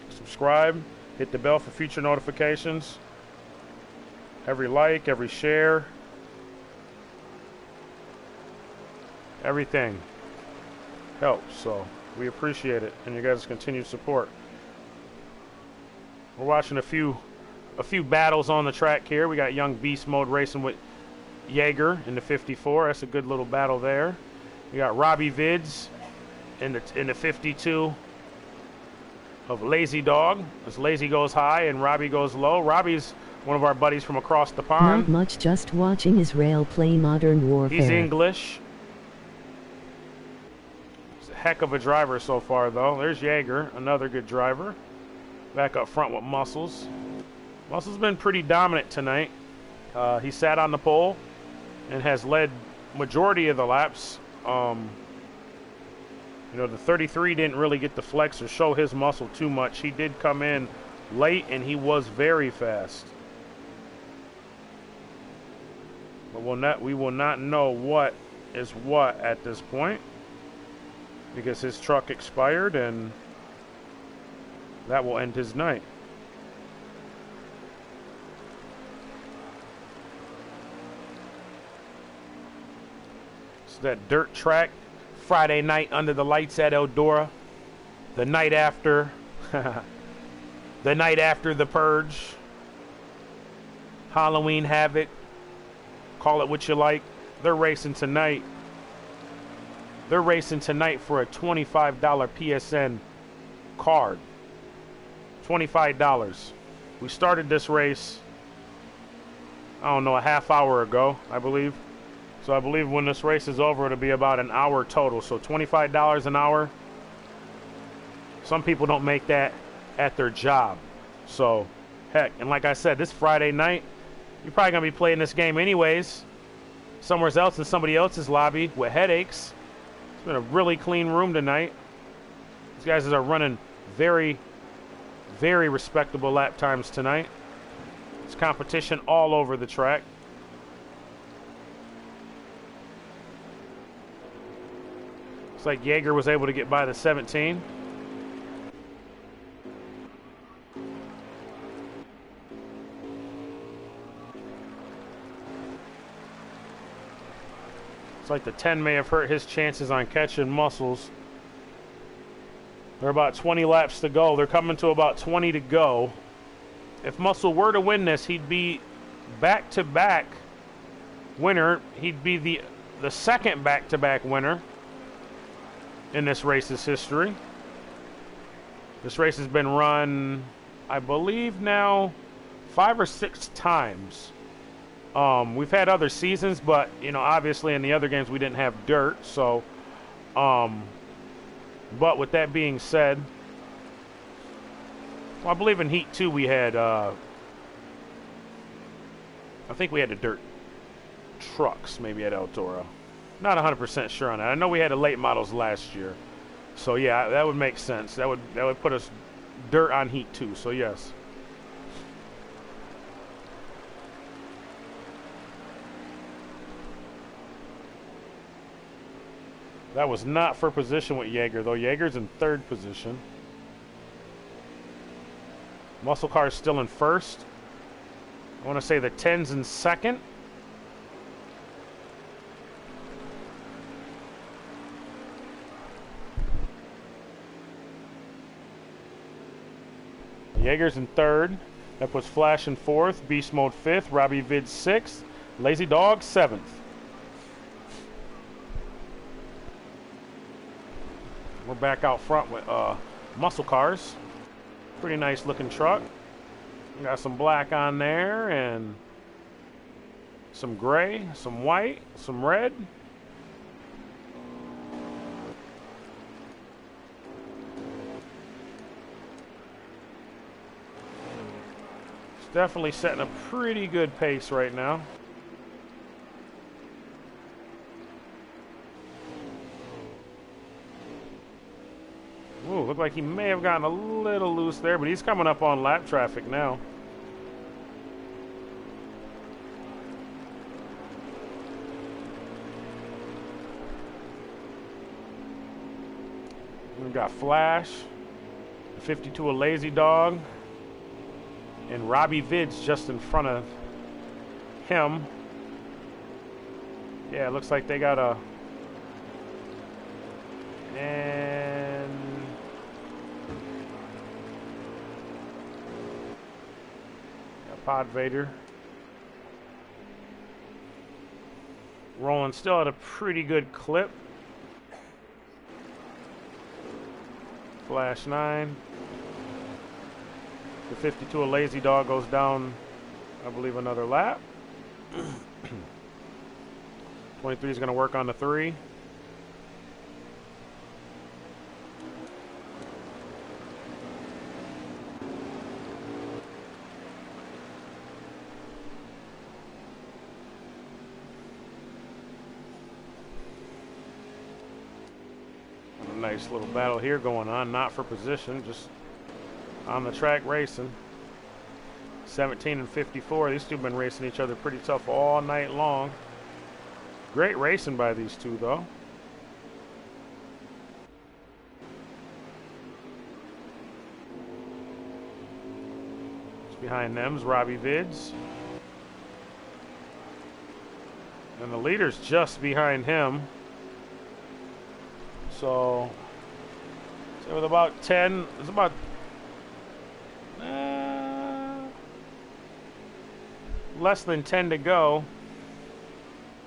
Subscribe, hit the bell for future notifications. Every like, every share, everything helps, so we appreciate it and you guys' continued support. We're watching a few battles on the track here. We got Young Beast Mode racing with Jaeger in the 54. That's a good little battle there. We got Robbie Vids in the 52 of Lazy Dog. As Lazy goes high and Robbie goes low. Robbie's one of our buddies from across the pond. Not much, just watching Israel play Modern Warfare. He's English. He's a heck of a driver so far, though. There's Jaeger, another good driver. Back up front with Muscles. Muscles been pretty dominant tonight. He sat on the pole and has led majority of the laps. You know, the 33 didn't really get the flex or show his muscle too much. He did come in late, and he was very fast. But we will not know what is what at this point because his truck expired, and that will end his night. It's that dirt track. Friday night under the lights at Eldora. The night after. The night after the Purge. Halloween Havoc. Call it what you like. They're racing tonight. They're racing tonight for a $25 PSN card. $25. We started this race, I don't know, a half hour ago, I believe. So I believe when this race is over, it'll be about an hour total. So $25 an hour. Some people don't make that at their job. So, heck, and like I said, this Friday night, you're probably going to be playing this game anyways. Somewhere else in somebody else's lobby with headaches. It's been a really clean room tonight. These guys are running very, very respectable lap times tonight. There's competition all over the track. Looks like Jaeger was able to get by the 17. Looks like the 10 may have hurt his chances on catching Muscles. There are about 20 laps to go. They're coming to about 20 to go. If Muscle were to win this, he'd be back-to-back winner. He'd be the second back-to-back winner in this race's history. This race has been run, I believe now, 5 or 6 times. We've had other seasons, but you know, obviously in the other games we didn't have dirt. So, but with that being said, well, I believe in Heat 2 we had, I think we had the dirt trucks maybe at El Toro. Not 100% sure on that. I know we had the late models last year. So yeah, that would make sense. That would put us dirt on Heat 2. So yes. That was not for position with Jaeger, though. Jaeger's in 3rd position. Muscle Car is still in 1st. I want to say the 10's in 2nd. Jaeger's in third. That puts Flash in fourth. Beast Mode fifth. Robbie Vid sixth. Lazy Dog seventh. We're back out front with muscle cars. Pretty nice looking truck. Got some black on there and some gray, some white, some red. It's definitely setting a pretty good pace right now. Ooh, looked like he may have gotten a little loose there, but he's coming up on lap traffic now. We got Flash, 52 a Lazy Dog, and Robbie Vids just in front of him. Yeah, it looks like they got a... And... Pod Vader. Rolling still at a pretty good clip. Flash 9. The 52 a Lazy Dog goes down, I believe, another lap. 23 is going to work on the 3. Nice little battle here going on, not for position, just on the track racing. 17 and 54, these two have been racing each other pretty tough all night long. Great racing by these two though. Just behind them's Robbie Vids. And the leader's just behind him. So with about 10, it's about less than 10 to go.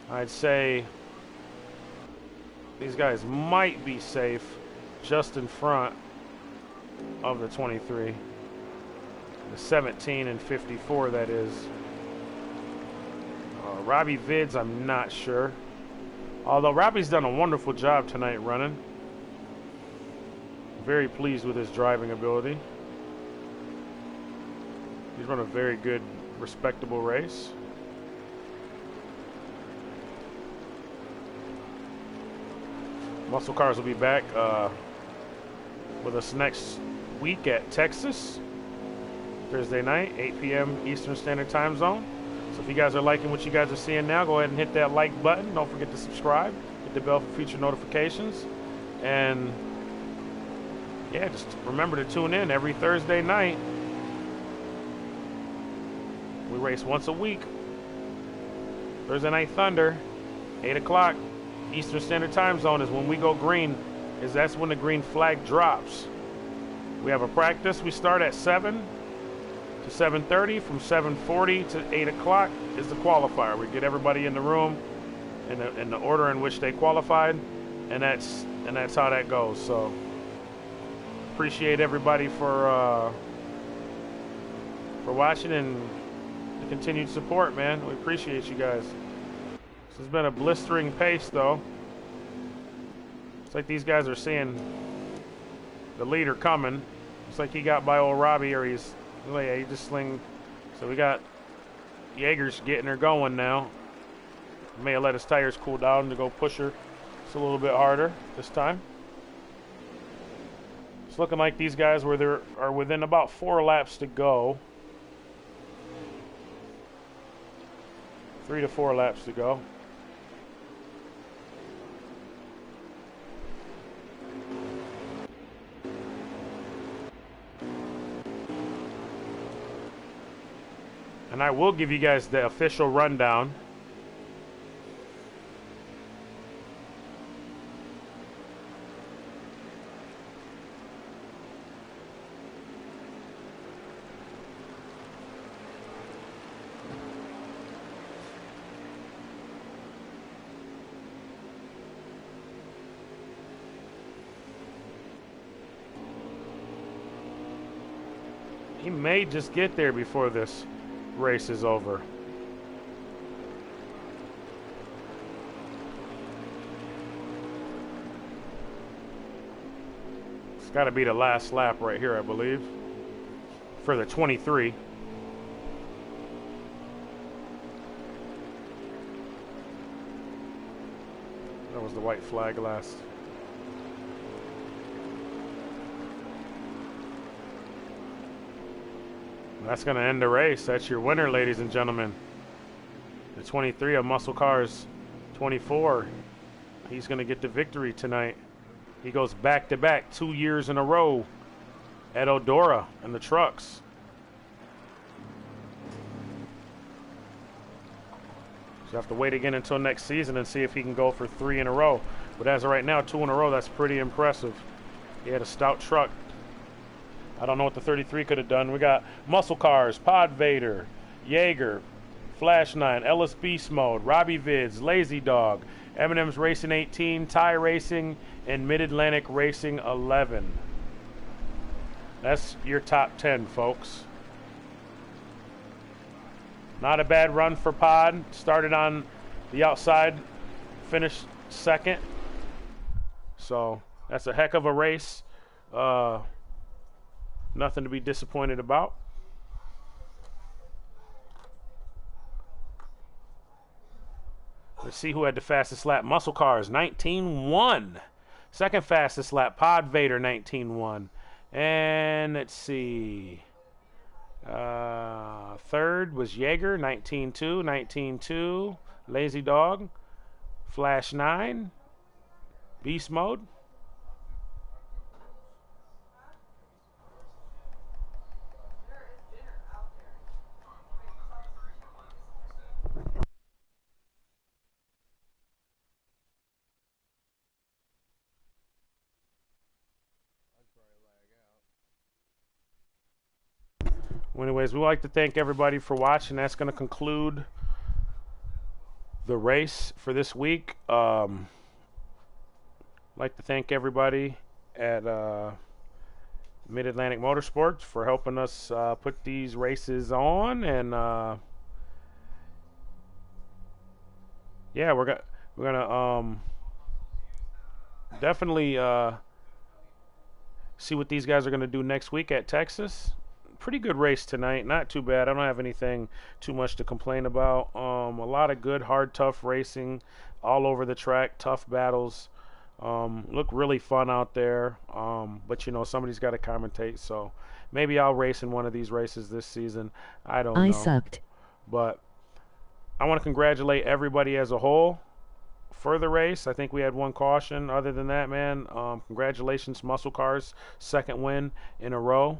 I'd say these guys might be safe just in front of the 23. The 17 and 54, that is. Robbie Vids, I'm not sure. Although Robbie's done a wonderful job tonight running. Very pleased with his driving ability. He's run a very good, respectable race. Muscle Cars will be back with us next week at Texas. Thursday night, 8 p.m. Eastern Standard Time Zone. So if you guys are liking what you guys are seeing now, go ahead and hit that like button. Don't forget to subscribe. Hit the bell for future notifications. And yeah, just remember to tune in every Thursday night. We race once a week. Thursday Night Thunder, 8 o'clock Eastern Standard Time Zone is when we go green. That's when the green flag drops. We have a practice. We start at 7 to 7:30. From 7:40 to 8 o'clock is the qualifier. We get everybody in the room in the order in which they qualified, and that's how that goes. So appreciate everybody for watching and the continued support, man. We appreciate you guys. This has been a blistering pace, though. It's like these guys are seeing the leader coming. It's like he got by old Robbie, or he just sling. So we got Jaeger's getting her going now. May have let his tires cool down to go push her just a little bit harder this time. It's looking like these guys are within about 4 laps to go. 3 to 4 laps to go. And I will give you guys the official rundown. He may just get there before this race is over. It's got to be the last lap right here, I believe, for the 23. That was the white flag last. That's going to end the race. That's your winner, ladies and gentlemen. The 23 of Muscle Cars 24. He's going to get the victory tonight. He goes back-to-back 2 years in a row at Eldora in the trucks. So you have to wait again until next season and see if he can go for 3 in a row. But as of right now, 2 in a row, that's pretty impressive. He had a stout truck. I don't know what the 33 could have done. We got Muscle Cars, Pod Vader, Jaeger, Flash 9, Ellis Beast Mode, Robbie Vids, Lazy Dog, M&M's Racing 18, Ty Racing, and Mid-Atlantic Racing 11. That's your top 10, folks. Not a bad run for Pod. Started on the outside, finished second. So that's a heck of a race. Nothing to be disappointed about. Let's see who had the fastest lap. Muscle Cars, 19.1. Second fastest lap, Pod Vader, 19.1. And let's see. Third was Jaeger, 19.2. 19.2. Lazy Dog. Flash 9. Beast Mode. Well, anyways, we'd like to thank everybody for watching. That's going to conclude the race for this week. Like to thank everybody at Mid-Atlantic Motorsports for helping us put these races on, and yeah, we're gonna definitely see what these guys are gonna do next week at Texas. Pretty good race tonight, not too bad. I don't have anything too much to complain about. A lot of good, hard, tough racing all over the track, tough battles. Look really fun out there. But you know, somebody's got to commentate, so maybe I'll race in one of these races this season. I don't know. I sucked. But I want to congratulate everybody as a whole for the race. I think we had one caution. Other than that, man, congratulations, Muscle Cars, second win in a row.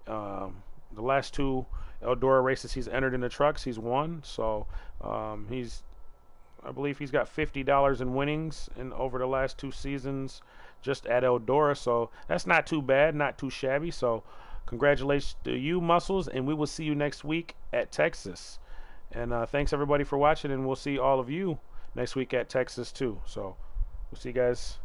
The last 2 Eldora races he's entered in the trucks, he's won. So I believe he's got $50 in winnings in over the last 2 seasons just at Eldora. So that's not too bad, not too shabby. So congratulations to you, Muscles, and we will see you next week at Texas. And thanks everybody for watching, and we'll see all of you next week at Texas too. So we'll see you guys